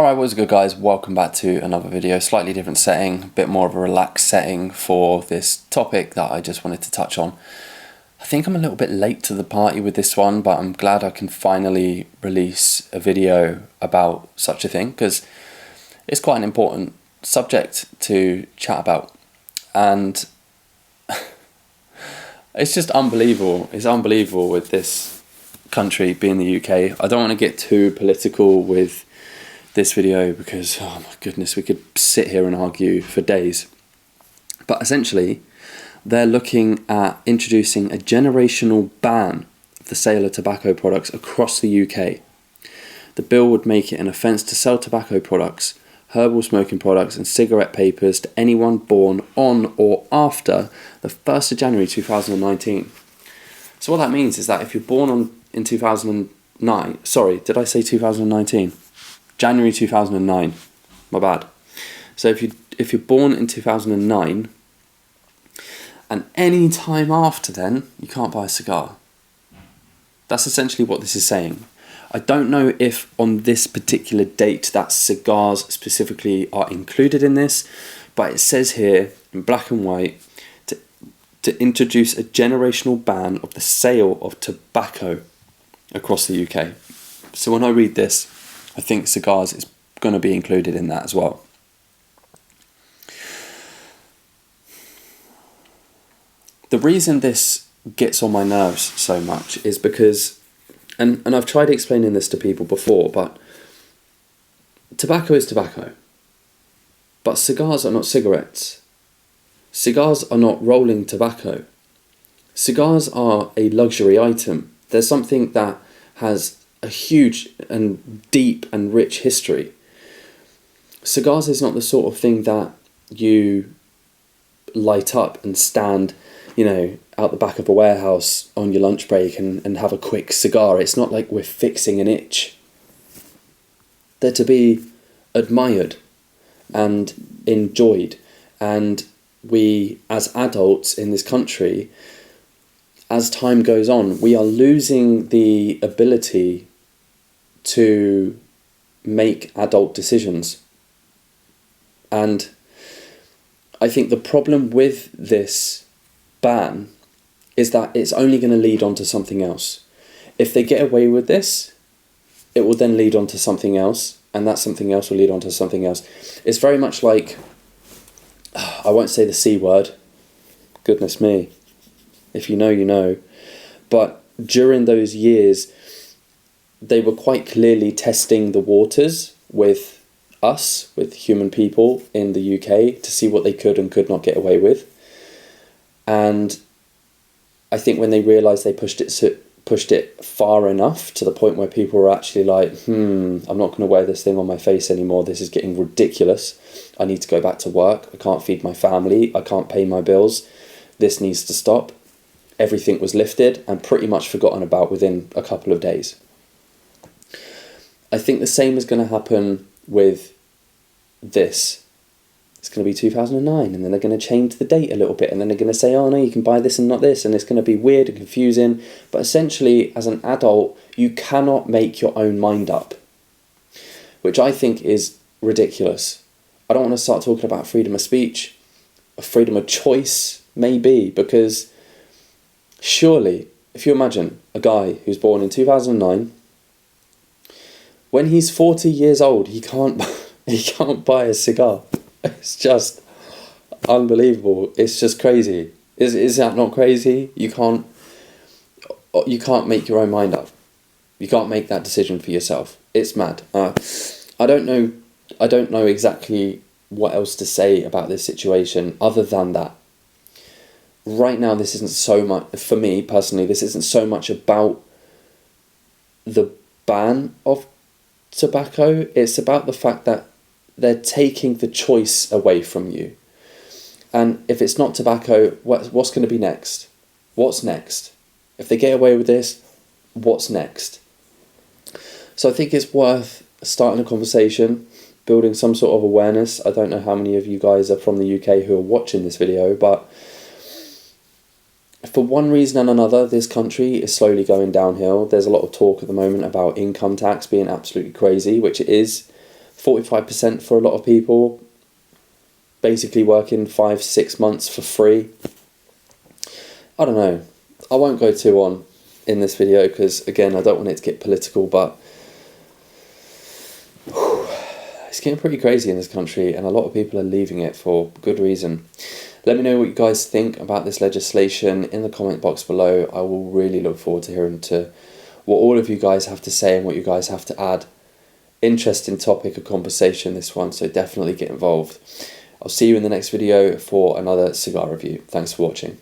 Alright, what's good guys, welcome back to another video, slightly different setting, a bit more of a relaxed setting for this topic that I just wanted to touch on. I think I'm a little bit late to the party with this one, but I'm glad I can finally release a video about such a thing, because it's quite an important subject to chat about. And it's just unbelievable. It's unbelievable with this country being the UK. I don't want to get too political with this video because, oh my goodness, we could sit here and argue for days. But essentially, they're looking at introducing a generational ban of the sale of tobacco products across the UK. The bill would make it an offence to sell tobacco products, herbal smoking products and cigarette papers to anyone born on or after the 1st of January 2019. So what that means is that if you're born in 2009, sorry, did I say 2019? January 2009, my bad. So if you're born in 2009, and any time after then, you can't buy a cigar. That's essentially what this is saying. I don't know if on this particular date that cigars specifically are included in this, but it says here in black and white to introduce a generational ban of the sale of tobacco across the UK. So when I read this, I think cigars is going to be included in that as well. The reason this gets on my nerves so much is because, and I've tried explaining this to people before, but tobacco is tobacco. But cigars are not cigarettes. Cigars are not rolling tobacco. Cigars are a luxury item. They're something that has a huge and deep and rich history. Cigars is not the sort of thing that you light up and stand, out the back of a warehouse on your lunch break and have a quick cigar. It's not like we're fixing an itch. They're to be admired and enjoyed. And we, as adults in this country, as time goes on, we are losing the ability to make adult decisions. And I think the problem with this ban is that it's only going to lead on to something else. If they get away with this, it will then lead on to something else, and that something else will lead on to something else. It's very much like, I won't say the C word, goodness me, if you know, you know, but during those years, they were quite clearly testing the waters with us, with human people in the UK, to see what they could and could not get away with. And I think when they realised they pushed it far enough to the point where people were actually like, I'm not going to wear this thing on my face anymore. This is getting ridiculous. I need to go back to work. I can't feed my family. I can't pay my bills. This needs to stop. Everything was lifted and pretty much forgotten about within a couple of days. I think the same is going to happen with this. It's going to be 2009, and then they're going to change the date a little bit, and then they're going to say, oh no, you can buy this and not this, and it's going to be weird and confusing. But essentially, as an adult, you cannot make your own mind up, which I think is ridiculous. I don't want to start talking about freedom of speech, or freedom of choice, maybe, because surely, if you imagine a guy who's born in 2009, when he's 40 years old, he can't buy a cigar. It's just unbelievable. It's just crazy. Is that not crazy? You can't make your own mind up. You can't make that decision for yourself. It's mad. I don't know exactly what else to say about this situation other than that. Right now, this isn't so much, for me personally, this isn't so much about the ban of tobacco. It's about the fact that they're taking the choice away from you. And if it's not tobacco, what's going to be next? What's next? If they get away with this, what's next? So I think it's worth starting a conversation, building some sort of awareness. I don't know how many of you guys are from the UK who are watching this video, but for one reason and another, this country is slowly going downhill. There's a lot of talk at the moment about income tax being absolutely crazy, which it is. 45% for a lot of people, basically working 5-6 months for free. I don't know. I won't go too on in this video because, again, I don't want it to get political, but it's getting pretty crazy in this country and a lot of people are leaving it for good reason. Let me know what you guys think about this legislation in the comment box below. I will really look forward to hearing what all of you guys have to say and what you guys have to add. Interesting topic of conversation, this one, so definitely get involved. I'll see you in the next video for another cigar review. Thanks for watching.